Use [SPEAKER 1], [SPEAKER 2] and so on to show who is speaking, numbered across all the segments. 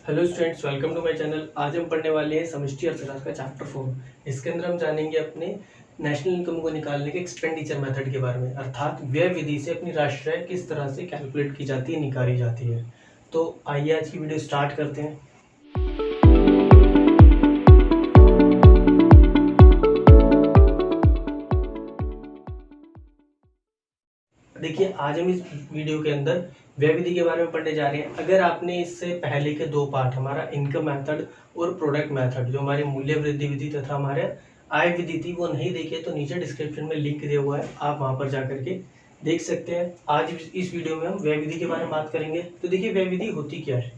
[SPEAKER 1] Hello students, welcome to my channel. आज हम पढ़ने वाले हैं समष्टि अर्थशास्त्र का चैप्टर 4। इसके अंदर हम जानेंगे अपने नेशनल इनकम को निकालने के एक्सपेंडिचर मेथड के बारे में, अर्थात व्यय विधि से अपनी राष्ट्रीय आय किस तरह से कैलकुलेट की जाती है, निकाली जाती है। तो आइए आज की वीडियो स्टार्ट करते हैं। देखिए, आज हम इस वीडियो के अंदर व्यय विधि के बारे में पढ़ने जा रहे हैं। अगर आपने इससे पहले के दो पार्ट, हमारा इनकम मेथड और प्रोडक्ट मेथड, जो हमारे मूल्य वृद्धि विधि तथा हमारे आय विधि थी, वो नहीं देखे तो नीचे डिस्क्रिप्शन में लिंक दिया हुआ है, आप वहां पर जाकर के देख सकते हैं। आज इस वीडियो में हम व्यय विधि के बारे में बात करेंगे। तो देखिए, व्यय विधि होती क्या है।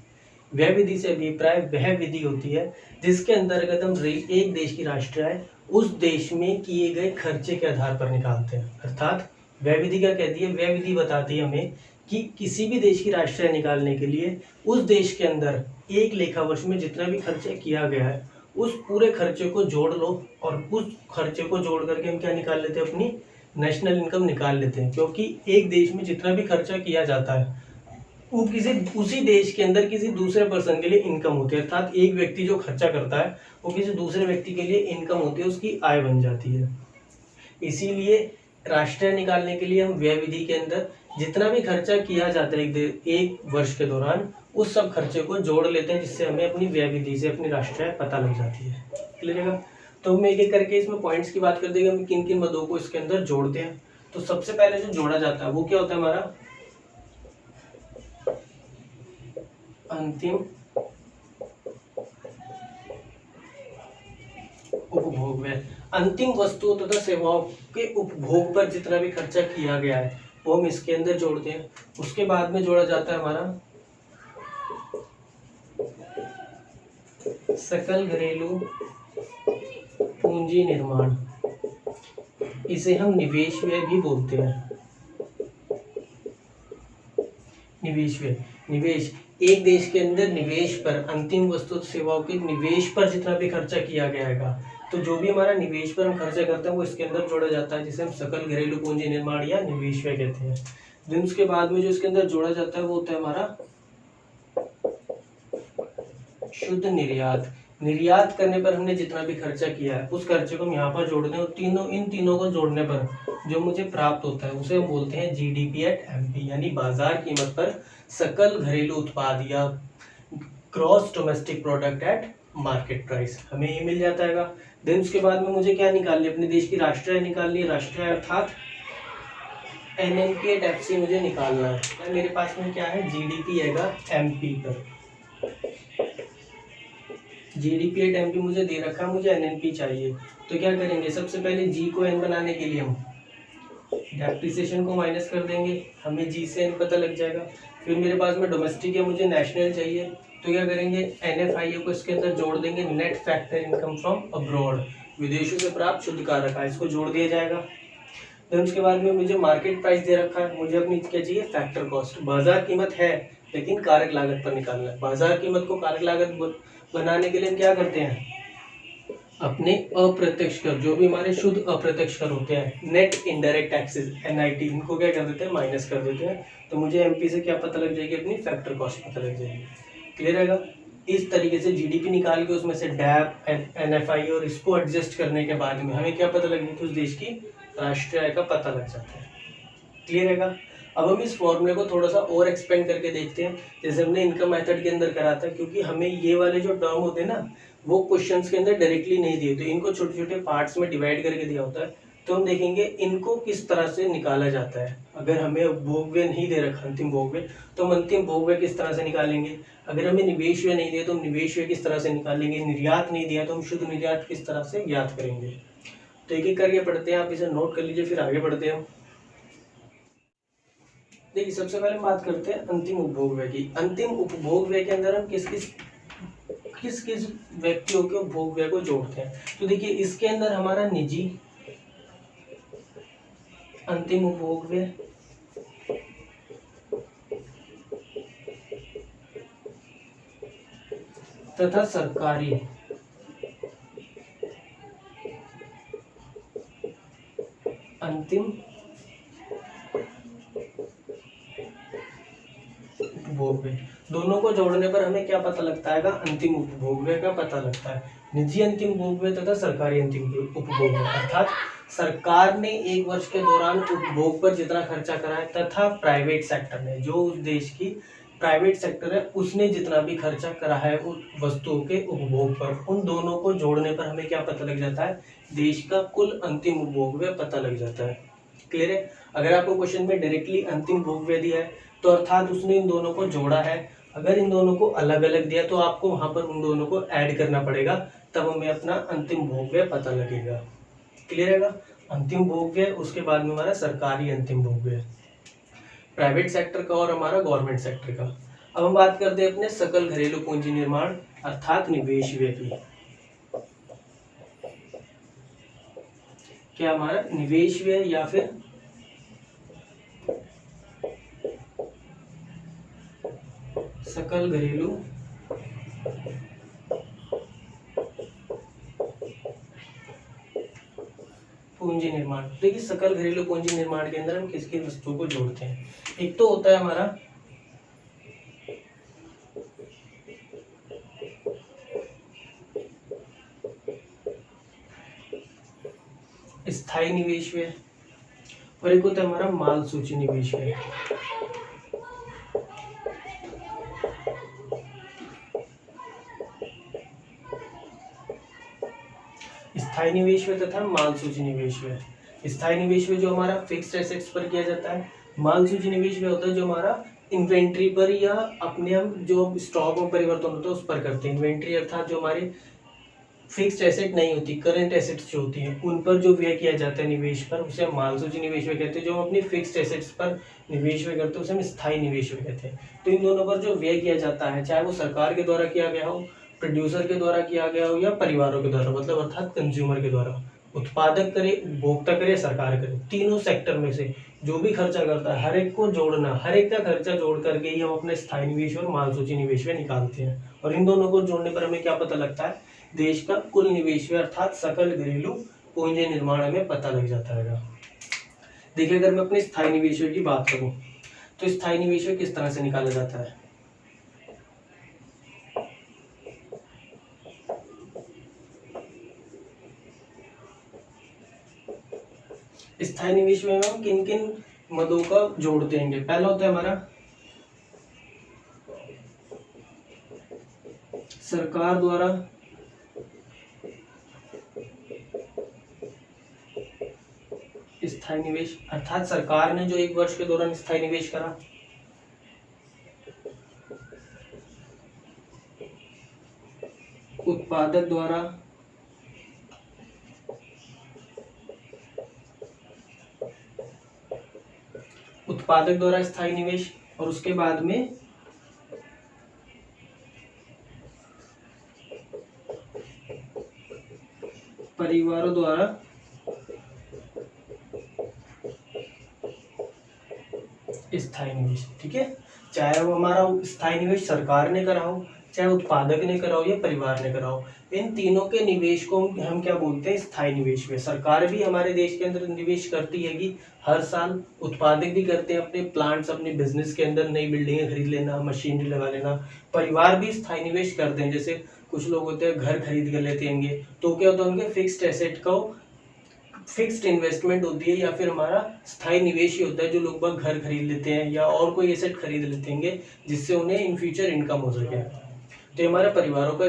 [SPEAKER 1] व्यय विधि से अभिप्राय वह विधि होती है जिसके अंतर्गत हम एक देश की राष्ट्रीय आय उस देश में किए गए खर्चे के आधार पर निकालते हैं। अर्थात व्यय विधि क्या कहती है? व्यय विधि बताती है हमें कि किसी भी देश की राष्ट्रीय आय निकालने के लिए उस देश के अंदर एक लेखा वर्ष में जितना भी खर्चा किया गया है उस पूरे खर्चे को जोड़ लो, और उस खर्चे को जोड़ करके हम क्या निकाल लेते हैं? अपनी नेशनल इनकम निकाल लेते हैं। क्योंकि एक देश में जितना भी खर्चा किया जाता है वो किसी उसी देश के अंदर किसी दूसरे पर्सन के लिए इनकम होती है। अर्थात एक व्यक्ति जो खर्चा करता है वो किसी दूसरे व्यक्ति के लिए इनकम होती है, उसकी आय बन जाती है। इसीलिए राष्ट्रीय निकालने के लिए हम व्यय विधि के अंदर जितना भी खर्चा किया जाता है एक वर्ष के दौरान, उस सब खर्चे को जोड़ लेते हैं, जिससे हमें अपनी व्यय विधि से अपनी राष्ट्रीय आय पता लग जाती है। क्लियर है? तो हम एक एक करके इसमें पॉइंट्स की बात कर देंगे, हम किन किन मदों को इसके अंदर जोड़ते हैं। तो सबसे पहले जो जोड़ा जाता है वो क्या होता है? हमारा अंतिम उपभोग व्यय। अंतिम वस्तुओं तथा सेवाओं के उपभोग पर जितना भी खर्चा किया गया है वो हम इसके अंदर जोड़ते हैं। उसके बाद में जोड़ा जाता है हमारा सकल घरेलू पूंजी निर्माण। इसे हम निवेश व्यय भी बोलते हैं। निवेश व्यय, निवेश एक देश के अंदर निवेश पर, अंतिम वस्तु सेवाओं के निवेश पर जितना भी खर्चा किया गया है, तो जो भी हमारा निवेश पर हम खर्चा करते हैं वो इसके अंदर जोड़ा जाता है, जिसे हम सकल घरेलू पूंजी निर्माण या निवेश व्यय कहते हैं। दिन उसके बाद में जो इसके अंदर जोड़ा जाता है वो होता है हमारा शुद्ध निर्यात। निर्यात करने पर हमने जितना भी खर्चा किया है उस खर्चे को हम यहाँ पर जोड़ दें, और इन तीनों को जोड़ने पर जो मुझे प्राप्त होता है उसे हम बोलते हैं जीडीपी एट एमपी, यानी बाजार कीमत पर सकल घरेलू उत्पाद या gross domestic product at market price, हमें ये मिल जाता है। देन उसके बाद में मुझे क्या निकालनी है? अपने देश की राष्ट्रीय आय निकालनी है। राष्ट्रीय आय अर्थात एनएनपी एट एफसी मुझे निकालना है। मेरे पास में क्या है? जीडीपी है एमपी पर। जीडीपी एट एमपी मुझे दे रखा है, मुझे एनएनपी चाहिए। तो क्या करेंगे? सबसे पहले जी को एन बनाने के लिए हम डेप्रिसिएशन को माइनस कर देंगे, हमें जी से एन पता लग जाएगा। फिर मेरे पास में डोमेस्टिक है, मुझे नेशनल चाहिए, तो क्या करेंगे? एनएफआईए को इसके अंदर जोड़ देंगे, net factor income from abroad, विदेशों से प्राप्त शुद्ध कारक आय, इसको जोड़ दिया जाएगा। फिर उसके बाद में मुझे मार्केट प्राइस दे रखा है, मुझे अपनी क्या चाहिए? फैक्टर कॉस्ट, बाजार कीमत है लेकिन कारक लागत पर निकालना है। बाजार कीमत को कारक लागत बनाने के लिए हम क्या करते हैं? अपने अप्रत्यक्ष कर, जो भी हमारे शुद्ध अप्रत्यक्ष कर होते हैं, नेट इनडायरेक्ट टैक्सेस एनआईटी, इनको क्या कर देते हैं? माइनस कर देते हैं। तो मुझे एमपी से क्या पता लग जाएगी? अपनी फैक्टर कॉस्ट पता लग जाएगी। क्लियर है? इस तरीके से जीडीपी निकाल के उसमें से डैप एनएफआई और इसको एडजस्ट करने के बाद में हमें क्या पता लगेगी? उस देश की राष्ट्रीय आय का पता लग जाता है। क्लियर है? अब हम इस फॉर्मूले को थोड़ा सा और एक्सपेंड करके देखते हैं, जैसे हमने इनकम मेथड के अंदर करा था। क्योंकि हमें ये वाले जो टर्म होते हैं ना, वो क्वेश्चंस के अंदर डायरेक्टली नहीं दिए, तो इनको छोटे छोटे पार्ट्स में डिवाइड करके दिया होता है। तो हम देखेंगे इनको किस तरह से निकाला जाता है। अगर हमें भोग व्यय नहीं दे रखा अंतिम भोग व्यय, तो हम अंतिम भोग व्यय किस तरह से निकालेंगे। अगर हमें निवेश व्यय नहीं दिया तो हम निवेश व्यय किस तरह से निकालेंगे। निर्यात नहीं दिया तो हम शुद्ध निर्यात किस तरह से ज्ञात करेंगे। तो एक एक करके पढ़ते हैं, आप इसे नोट कर लीजिए, फिर आगे बढ़ते हैं। देखिए, सबसे पहले बात करते हैं अंतिम उपभोग व्यय की। अंतिम उपभोग व्यय के अंदर हम किस किस व्यक्तियों के उपभोग व्यय को जोड़ते हैं। तो देखिए, इसके अंदर हमारा निजी अंतिम उपभोग व्यय, तथा सरकारी अंतिम उपभोग्य, दोनों को जोड़ने पर हमें क्या पता लगता है? अंतिम उपभोग्य का पता लगता है। निजी अंतिम उपभोग्य तथा सरकारी अंतिम उपभोग्य, अर्थात सरकार ने एक वर्ष के दौरान उपभोग पर जितना खर्चा करा है तथा प्राइवेट सेक्टर ने, जो उस देश की प्राइवेट सेक्टर है, उसने जितना भी खर्चा करा है उन वस्तुओं के उपभोग पर, उन दोनों को जोड़ने पर हमें क्या पता लग जाता है? देश का कुल अंतिम उपभोग पता लग जाता है। क्लियर है? अगर आपको क्वेश्चन में डायरेक्टली अंतिम उपभोग दिया है तो अर्थात उसने इन दोनों को जोड़ा है। अगर इन दोनों को अलग अलग दिया तो आपको वहां पर उन दोनों को ऐड करना पड़ेगा, तब हमें अपना अंतिम भोग्य पता लगेगा। क्लियर है? अंतिम भोग्य, उसके बाद में हमारा सरकारी अंतिम भोग्य, प्राइवेट सेक्टर का और हमारा गवर्नमेंट सेक्टर का। अब हम बात करते हैं अपने सकल घरेलू पूंजी निर्माण अर्थात निवेश व्यय की। क्या हमारा निवेश व्यय या फिर सकल घरेलू पूंजी निर्माण। देखिए सकल घरेलू पूंजी निर्माण के अंदर हम किस किस वस्तुओं को जोड़ते हैं? एक तो होता है हमारा स्थायी निवेश व्यय और एक होता है हमारा माल सूची निवेश व्यय। स्थायी निवेश व्यय तथा माल सूची निवेश व्यय। स्थायी निवेश व्यय जो हमारा फिक्स्ड एसेट्स पर किया जाता है। माल सूची निवेश व्यय होता है जो हमारा इन्वेंट्री पर या अपने हम जो स्टॉक में परिवर्तन होता है उस पर करते हैं। इन्वेंट्री अर्थात जो हमारी फिक्स्ड एसेट नहीं होती, करंट एसेट्स जो होती हैं उन पर जो व्यय किया जाता है निवेश पर, उसे हम माल सूची निवेश व्यय कहते हैं। जो हम अपनी फिक्स्ड एसेट्स पर निवेश व्यय करते हैं उसे हम स्थायी निवेश व्यय कहते हैं। तो इन दोनों पर जो व्यय किया जाता है, चाहे वो सरकार के द्वारा किया गया हो, प्रोड्यूसर के द्वारा किया गया हो या परिवारों के द्वारा, मतलब अर्थात कंज्यूमर के द्वारा, उत्पादक करे, उपभोक्ता करे, सरकार करे, तीनों सेक्टर में से जो भी खर्चा करता है हर एक को जोड़ना, हर एक का खर्चा जोड़ करके ही हम अपने स्थायी निवेश और माल सूची निवेश में निकालते हैं। और इन दोनों को जोड़ने पर हमें क्या पता लगता है? देश का कुल निवेश अर्थात सकल घरेलू पूंजी निर्माण हमें पता लग जाता है। देखिए अगर मैं अपने स्थायी निवेश की बात करूं तो स्थायी निवेश किस तरह से निकाला जाता है? स्थायी निवेश में हम किन किन मदों का जोड़ देंगे? पहला होता है हमारा सरकार द्वारा स्थायी निवेश, अर्थात सरकार ने जो एक वर्ष के दौरान स्थायी निवेश करा। उत्पादक द्वारा स्थायी निवेश, और उसके बाद में परिवारों द्वारा स्थायी निवेश। ठीक है, चाहे वो हमारा स्थायी निवेश सरकार ने करा हो, चाहे उत्पादक ने करा हो या परिवार ने करा हो, इन तीनों के निवेश को हम क्या बोलते हैं? स्थायी निवेश में। सरकार भी हमारे देश के अंदर निवेश करती है कि हर साल, उत्पादक भी करते हैं अपने प्लांट्स, अपने बिजनेस के अंदर नई बिल्डिंगें खरीद लेना, मशीनरी लगा लेना। परिवार भी स्थायी निवेश करते हैं, जैसे कुछ लोग होते हैं घर खरीद कर लेते हैं, तो क्या होता है उनके फिक्स्ड एसेट को फिक्स्ड इन्वेस्टमेंट होती है या फिर हमारा स्थायी निवेश ही होता है जो लोग बाग घर खरीद लेते हैं या और कोई एसेट खरीद लेते हैं जिससे उन्हें इन फ्यूचर इनकम हो सके। तो हमारे परिवारों का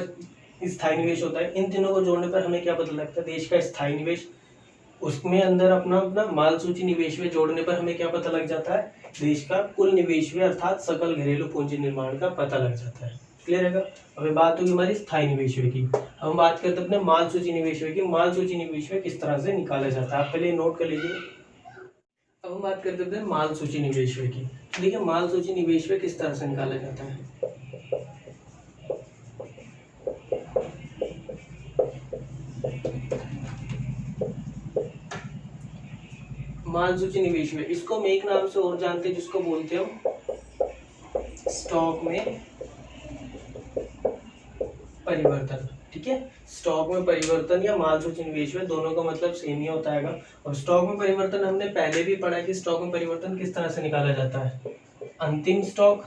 [SPEAKER 1] स्थायी निवेश होता है। इन तीनों को जोड़ने पर हमें क्या पता लगता है? देश का स्थायी निवेश, उसमें अंदर अपना अपना माल सूची निवेश में जोड़ने पर हमें क्या पता लग जाता है? देश का कुल निवेश में अर्थात सकल घरेलू पूंजी निर्माण का पता लग जाता है। क्लियर है? अभी बात होगी हमारी स्थायी निवेश की। हम बात करते हैं अपने माल सूची निवेश की। माल सूची निवेश किस तरह से निकाला जाता है, आप पहले नोट कर लीजिए। अब हम बात करते हैं माल सूची निवेश की। देखिए माल सूची निवेश किस तरह से निकाला जाता है। माल सूची निवेश में इसको हम एक नाम से और जानते हैं जिसको बोलते हैं हम स्टॉक में परिवर्तन। ठीक है, स्टॉक में परिवर्तन या माल सूची निवेश में दोनों का मतलब सेम ही होता है। और स्टॉक में परिवर्तन हमने पहले भी पढ़ा कि स्टॉक में परिवर्तन किस तरह से निकाला जाता है। अंतिम स्टॉक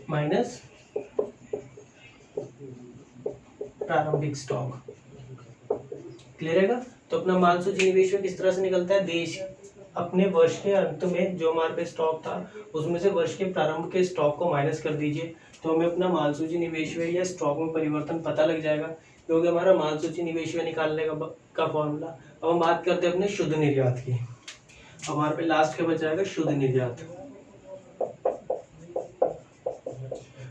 [SPEAKER 1] माइनस प्रारंभिक स्टॉक। क्लियर है? तो अपना माल सूची निवेश में किस तरह से निकलता है, देश अपने वर्ष के अंत में जो हमारे पे स्टॉक था उसमें से वर्ष के प्रारंभ के स्टॉक को माइनस कर दीजिए, तो हमें अपना माल सूची निवेश में या स्टॉक में परिवर्तन पता लग जाएगा, क्योंकि हमारा माल सूची निवेश में निकालने का फॉर्मूला। अब हम बात करते हैं अपने शुद्ध निर्यात की। अब हमारे पे लास्ट क्या बच जाएगा, शुद्ध निर्यात।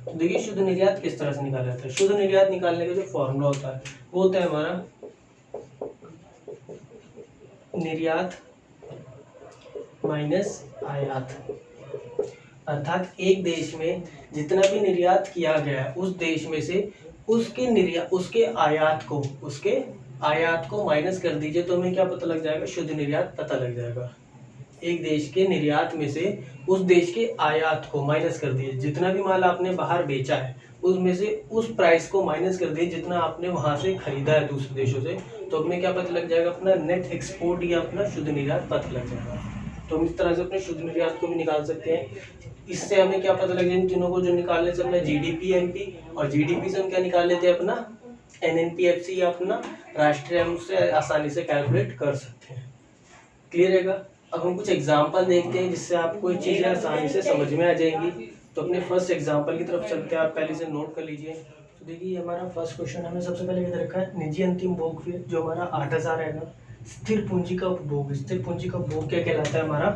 [SPEAKER 1] तो देखिए शुद्ध निर्यात किस तरह से निकाला जाता है। शुद्ध निर्यात निकालने का जो फॉर्मूला होता है वो होता है हमारा निर्यात माइनस आयात। अर्थात एक देश में जितना भी निर्यात किया गया है उस देश में से उसके आयात को माइनस कर दीजिए, तो हमें क्या पता लग जाएगा, शुद्ध निर्यात पता लग जाएगा। एक देश के निर्यात में से उस देश के आयात को माइनस कर दीजिए, जितना भी माल आपने बाहर बेचा है उसमें से उस प्राइस को माइनस कर दीजिए जितना आपने वहां से खरीदा है दूसरे देशों से, तो हमें क्या पता लग जाएगा, अपना नेट एक्सपोर्ट या अपना शुद्ध निर्यात पता लग जाएगा। तो हम इस तरह से अपने शुद्ध निर्यात को भी निकाल सकते हैं। इससे हमें क्या पता लग जाए, इन तीनों को जो निकालने से अपना जीडीपी एनपी, और जीडीपी से हम क्या निकाल लेते हैं, अपना एनएनपीएफसी या अपना राष्ट्रीय आय, उससे आसानी से कैलकुलेट कर सकते हैं। क्लियर है? अब हम कुछ एग्जाम्पल देखते हैं जिससे आपको ये चीज़ें आसानी से समझ में आ जाएंगी। तो अपने फर्स्ट एग्जाम्पल की तरफ चलते हैं, आप पहले से नोट कर लीजिए। तो देखिए हमारा फर्स्ट क्वेश्चन हमें सबसे पहले क्या रखा है, निजी अंतिम भोग जो हमारा 8000 है ना, स्थिर पूंजी का उपभोग। स्थिर पूंजी का उपभोग क्या कहलाता है, हमारा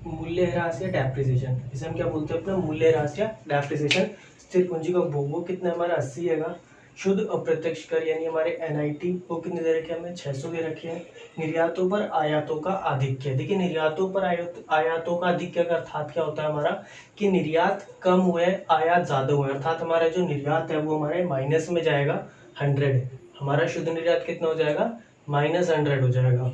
[SPEAKER 1] मूल्यह्रास या डेप्रिसिएशन। इसे हम क्या बोलते हैं, अपना मूल्यह्रास या डेप्रिसिएशन। स्थिर पूंजी का उपभोग वो कितना हमारा 80 है। शुद्ध अप्रत्यक्ष कर यानी हमारे एनआईटी वो कितने दे रखे हैं, हमें 600 दे रखे हैं। निर्यातों पर आयातों का आधिक्य, देखिए निर्यातों पर आयातों का आधिक्य का अर्थात क्या होता है हमारा, कि निर्यात कम हुए आयात ज्यादा हुए, अर्थात हमारा जो निर्यात है वो हमारे माइनस में जाएगा 100। हमारा शुद्ध निर्यात कितना हो जाएगा, -100 हो जाएगा।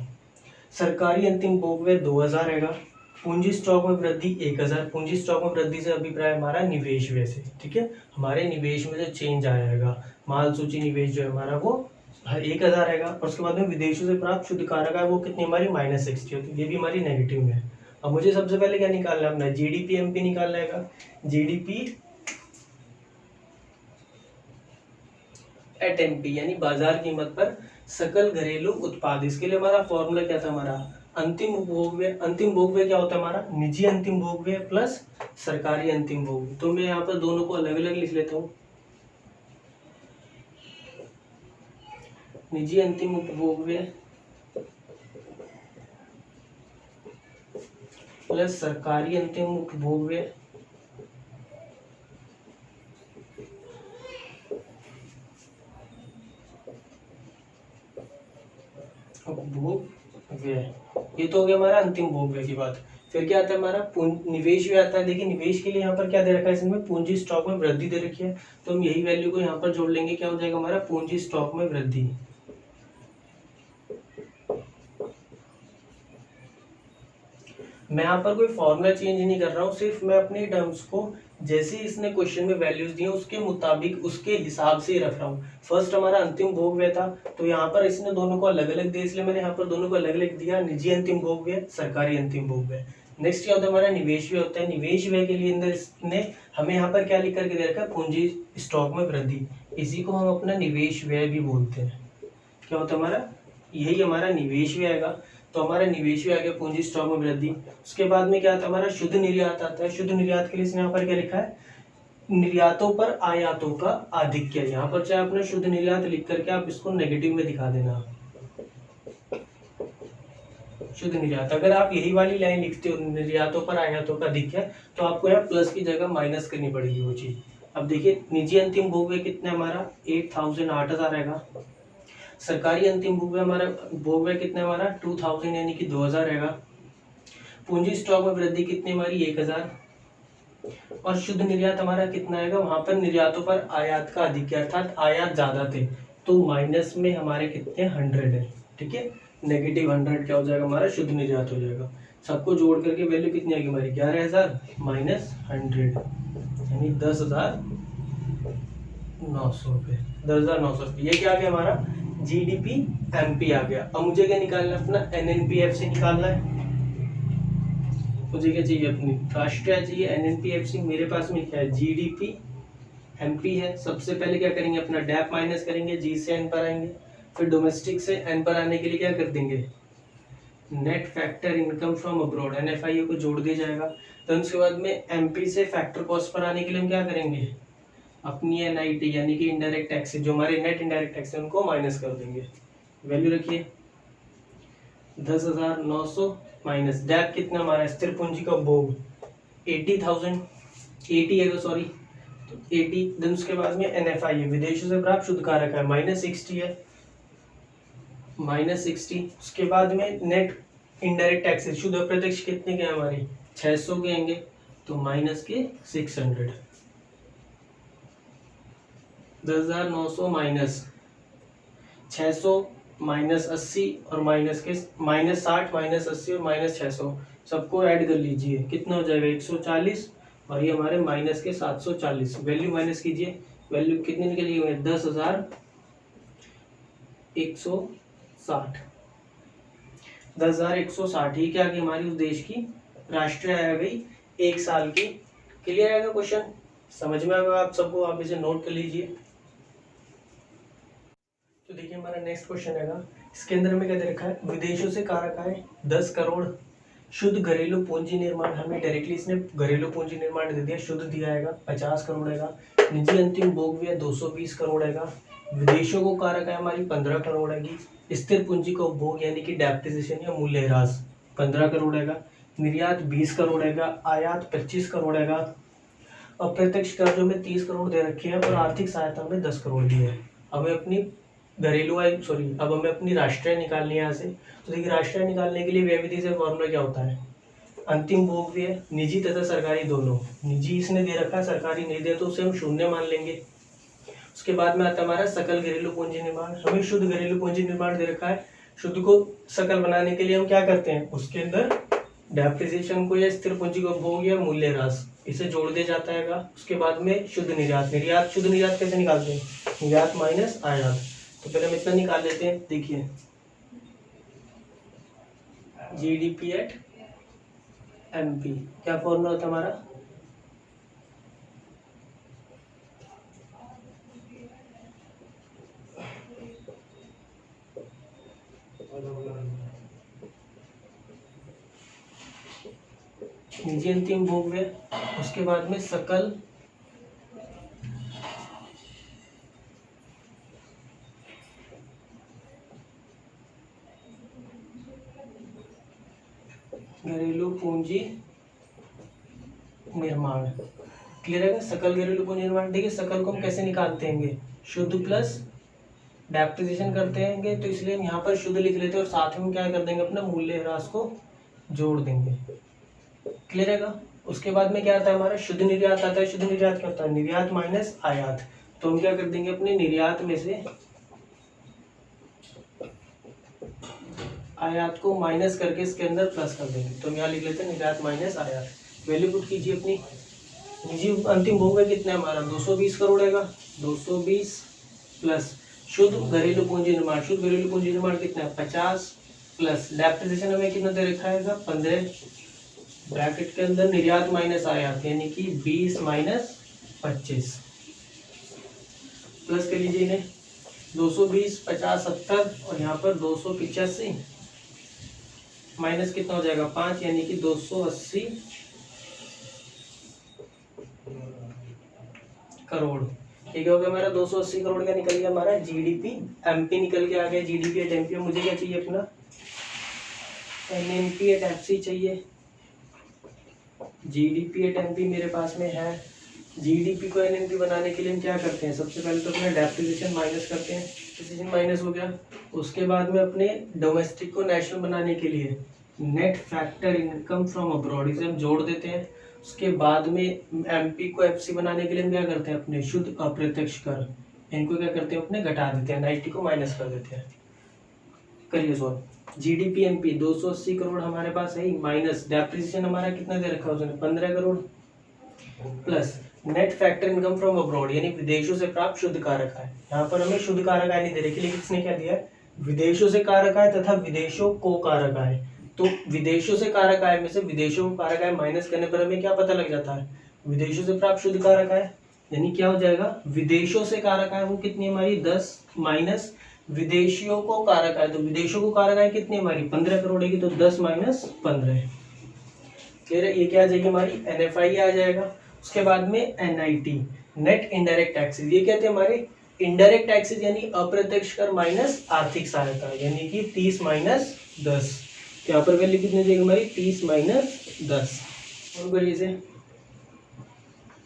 [SPEAKER 1] सरकारी अंतिम भोग व्यय 2000 रहेगा। पूंजी स्टॉक में वृद्धि 1000। पूंजी स्टॉक में वृद्धि से अभिप्राय हमारा निवेश व्यय से, ठीक है, हमारे निवेश में जो चेंज आएगा, माल सूची निवेश जो है हमारा वो 1000 रहेगा। और उसके बाद में विदेशों से प्राप्त शुद्ध कारक है वो कितनी हमारी -60 होती है, ये भी हमारी नेगेटिव में है। अब मुझे सबसे पहले क्या निकालना है, अपना जीडीपी एमपी निकालना है। जीडीपी एट एमपी यानी बाजार कीमत पर सकल घरेलू उत्पाद। इसके लिए हमारा फॉर्मूला क्या था, हमारा अंतिम भोग व्यय। अंतिम भोग व्यय क्या होता है हमारा, निजी अंतिम भोग व्यय प्लस सरकारी अंतिम भोग व्यय। तो मैं यहाँ पर दोनों को अलग अलग लिख लेता हूँ, निजी अंतिम उपभोग व्यय प्लस सरकारी अंतिम उपभोग व्यय उपभोग व्यय। ये तो हो गया हमारा अंतिम भोग व्यय की बात। फिर क्या आता है हमारा निवेश व्यय आता है। देखिए निवेश के लिए यहाँ पर क्या दे रखा है, इसमें पूंजी स्टॉक में वृद्धि दे रखी है, तो हम यही वैल्यू को यहाँ पर जोड़ लेंगे, क्या हो जाएगा हमारा पूंजी स्टॉक में वृद्धि। मैं यहाँ पर कोई फॉर्मूला चेंज नहीं कर रहा हूँ, सिर्फ मैं अपने टर्म्स को जैसे इसने क्वेश्चन में वैल्यूज दी उसके मुताबिक उसके हिसाब से ही रख रहा हूँ। फर्स्ट हमारा अंतिम भोग व्यय था, तो यहाँ पर इसने दोनों को अलग अलग दिया, इसलिए मैंने यहाँ पर दोनों को अलग अलग दिया, निजी अंतिम भोग व्यय, सरकारी अंतिम भोग व्यय। नेक्स्ट क्या होता है हमारा निवेश व्यय होता है। निवेश व्यय के लिए अंदर इसने हमें यहाँ पर क्या लिख करके दे रखा है, पूंजी स्टॉक में वृद्धि। इसी को हम अपना निवेश व्यय भी बोलते हैं। क्या होता है हमारा, यही हमारा निवेश व्यय आएगा। तो हमारा निवेश व्यय आ गया पूंजी स्टॉक में वृद्धि। उसके बाद में क्या आता है हमारा शुद्ध निर्यात आता है। शुद्ध निर्यात के लिए इसने यहाँ पर क्या लिखा है, निर्यातों पर आयातों का आधिक्य। यहाँ पर चाहे आपने शुद्ध निर्यात लिख करके आप इसको नेगेटिव में दिखा देना, शुद्ध निर्यात। अगर आप यही वाली लाइन लिखते हो निर्यातों पर आयातों का आधिक्य, तो आपको यहाँ प्लस की जगह माइनस करनी पड़ेगी वो चीज। अब देखिए निजी अंतिम भोग व्यय कितना हमारा 8000 रहेगा। सरकारी अंतिम भोग व्यय हमारा भोग व्यय कितना है हमारा 2000 यानी कि 2000 रहेगा। पूंजी स्टॉक में वृद्धि कितनी हमारी 1000। और शुद्ध निर्यात हमारा कितना आएगा, वहां पर निर्यातों पर आयात का आधिक्य, अर्थात आयात ज्यादा थे, तो माइनस में हमारे कितने 100 है, ठीक है, -100 क्या हो जाएगा हमारा शुद्ध निर्यात हो जाएगा। सबको जोड़ करके वैल्यू कितनी आएगी हमारी 11000 -100 यानी 10,900 रुपये। 10,900 रुपये, ये क्या आ गया हमारा जीडीपी एमपी आ गया। अब मुझे क्या निकालना है, अपना एनएनपीएफसी निकालना है। मुझे क्या चाहिए, अपनी राष्ट्रीय चाहिए, एनएनपीएफसी मेरे पास में क्या है, जीडीपी एमपी है। सबसे पहले क्या करेंगे, अपना डैप माइनस करेंगे, जी से एन पर आएंगे, फिर डोमेस्टिक से एन पर आने के लिए क्या कर देंगे, net factor income from abroad, NFIO को जोड़ दिया जाएगा। तो उसके बाद में एमपी से फैक्टर कॉस्ट पर आने के लिए हम क्या करेंगे, अपनी एनआईटी यानी कि इनडायरेक्ट टैक्स, जो हमारे नेट इनडायरेक्ट टैक्स है उनको माइनस कर देंगे। वैल्यू रखिए 10,900 माइनस डैप कितना हमारा स्थिर पूंजी का उपभोग 80,000, 80 है, सॉरी, तो 80। देन उसके बाद में एनएफआई है, विदेशों से प्राप्त शुद्ध कारक है, -60 है, -60। उसके बाद में नेट इनडायरेक्ट टैक्सेस शुद्ध अप्रत्यक्ष कितने के हैं हमारे, 600 के आएंगे, तो माइनस के 600। 10,900 माइनस 600 माइनस 80 और माइनस के -60 माइनस 80 और माइनस 600 सबको ऐड कर लीजिए, कितना हो जाएगा 140, और ये हमारे माइनस के 740। वैल्यू माइनस कीजिए, वैल्यू कितनी निकली हुई है, 10,160। 10,160 ही क्या कि हमारी उस देश की राष्ट्रीय आय आ गई 1 साल की। क्लियर आएगा क्वेश्चन, समझ में आएगा आप सबको, आप इसे नोट कर लीजिए। तो देखिए हमारा नेक्स्ट क्वेश्चन है, इसके अंदर हमें क्या दे रखा है, विदेशों से कारक आए 10 करोड़, शुद्ध घरेलू पूंजी निर्माण, हमें डायरेक्टली इसने घरेलू पूंजी निर्माण दे दिया, शुद्ध दिया है 50 करोड़ है, निजी अंतिम भोग व्यय 220 करोड़ है, विदेशों को कारक है हमारी 15 करोड़ है, स्थिर पूंजी का उपभोग यानी कि डेप्रिसिएशन या मूल्यह्रास 15 करोड़ है, निर्यात 20 करोड़ है, आयात 25 करोड़ है, अप्रत्यक्ष कर्जों में 30 करोड़ दे रखे हैं और आर्थिक सहायता में 10 करोड़ दी है। हमें अपनी घरेलू आय अब हमें अपनी राष्ट्रीय निकालनी है यहाँ से। तो देखिए राष्ट्रीय निकालने के लिए व्यय विधि से फॉर्मूला क्या होता है, अंतिम भोग व्यय निजी तथा सरकारी दोनों, निजी इसने दे रखा है, सरकारी नहीं दे तो उसे हम शून्य मान लेंगे। उसके बाद में आता है हमारा सकल घरेलू पूंजी निर्माण, हमें शुद्ध घरेलू पूंजी निर्माण दे रखा है, शुद्ध को सकल बनाने के लिए हम क्या करते हैं, उसके अंदर डेप्रिसिएशन को या स्थिर पूंजी को उपभोग या मूल्यह्रास इसे जोड़ दिया जाता है। उसके बाद में शुद्ध निर्यात, निर्यात शुद्ध निर्यात कैसे निकालते हैं, निर्यात माइनस आयात। तो पहले हम इतना निकाल लेते हैं, देखिए जीडीपी एट एमपी क्या फॉर्मूला होता है हमारा, निजी अंतिम भोग व्यय, उसके बाद में सकल घरेलू पूंजी निर्माण। क्लियर है, सकल घरेलू पूंजी निर्माण। देखिए सकल को हम कैसे निकालते हैं, शुद्ध प्लस डेप्रिसिएशन करते हैं, तो इसलिए हम यहाँ पर शुद्ध लिख लेते हैं और साथ में क्या कर देंगे, अपना मूल्यह्रास को जोड़ देंगे। क्लियर है। उसके बाद में क्या आता है हमारा, शुद्ध निर्यात आता है। शुद्ध निर्यात क्या होता है, निर्यात माइनस आयात। तो हम क्या कर देंगे, अपने निर्यात में से आयात को माइनस करके इसके अंदर प्लस कर देंगे। तो हम यहाँ लिख लेते हैं निर्यात माइनस आयात। वैल्यू पुट कीजिए अपनी, निजी अंतिम भोग है कितना हमारा 220 करोड़ है, 220 प्लस शुद्ध घरेलू पूंजी निर्माण, शुद्ध घरेलू पूंजी निर्माण कितना है 50 प्लस डेप्रिसिएशन हमें कितना दे रखा है 15, ब्रैकेट के अंदर निर्यात माइनस आयात यानी कि 20 माइनस 25 प्लस कर लीजिए इन्हें, 220 50 70 और यहाँ पर 285 माइनस कितना हो जाएगा 5 यानी कि 280 करोड़। ठीक हो गया हमारा 280 करोड़ का निकल गया हमारा जीडीपी एमपी निकल के आ गया। जीडीपी एट एमपी मुझे क्या चाहिए, अपना एनएनपी एट एफसी चाहिए। जीडीपी एट एमपी मेरे पास में है। जीडीपी को एनएनपी बनाने के लिए हम क्या करते हैं, सबसे पहले तो अपना डेप्रिसिएशन माइनस करते हैं, डेप्रिसिएशन माइनस हो गया। उसके बाद में अपने डोमेस्टिक को नेशनल बनाने के लिए net factor income from abroad इसे हम जोड़ देते हैं। उसके बाद में एमपी को एफसी बनाने के लिए हम क्या करते हैं, अपने शुद्ध अप्रत्यक्ष कर इनको क्या करते हैं, अपने घटा देते हैं, 90 को माइनस कर देते हैं। करिए सॉल्व। जीडीपी एमपी 280 करोड़ हमारे पास है, माइनस डेप्रिसिएशन हमारा कितना दे रखा है उसने 15 crore plus net factor income from abroad यानी विदेशों से प्राप्त शुद्ध कारक आय। यहाँ पर हमें शुद्ध कारक आय नहीं दे रखी, लेकिन इसने क्या दिया है, विदेशों से कारक आय तथा विदेशों को कारक आय। तो विदेशों से कारक आय में से विदेशों को कारक आय माइनस करने पर हमें क्या पता लग जाता है, विदेशों से प्राप्त शुद्ध कारक आय। यानी क्या हो जाएगा, विदेशों से कारक आय वो कितनी हमारी 10 माइनस विदेशियों को कारक आय, तो विदेशों को कारक आय कितनी हमारी 15 करोड़ की, तो 10 माइनस 15। क्लियर है, ये क्या आ जाएगी हमारी NFI आ जाएगा। उसके बाद में NIT नेट इनडायरेक्ट टैक्सेस, ये क्या थे हमारे इनडायरेक्ट टैक्सेस यानी अप्रत्यक्ष कर माइनस आर्थिक सहायता, यानी कि 30 माइनस 10। यहाँ पर वैल्यू कितनी जाएगी हमारी 30 माइनस 10। और करिए से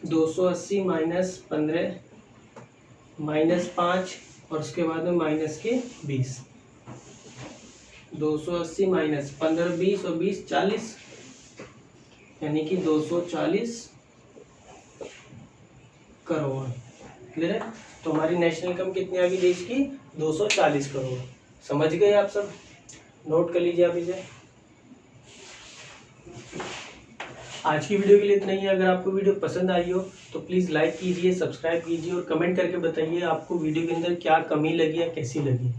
[SPEAKER 1] 280 माइनस 15 माइनस 5 और उसके बाद में माइनस के 20। 280 माइनस 15 20 और 20 40 यानी कि 240 करोड़। क्लियर है, तो हमारी नेशनल इनकम कितनी आ गई देश की 240 करोड़। समझ गए आप सब, नोट कर लीजिए आप इसे। आज की वीडियो के लिए इतना ही है। अगर आपको वीडियो पसंद आई हो तो प्लीज़ लाइक कीजिए, सब्सक्राइब कीजिए और कमेंट करके बताइए आपको वीडियो के अंदर क्या कमी लगी या कैसी लगी।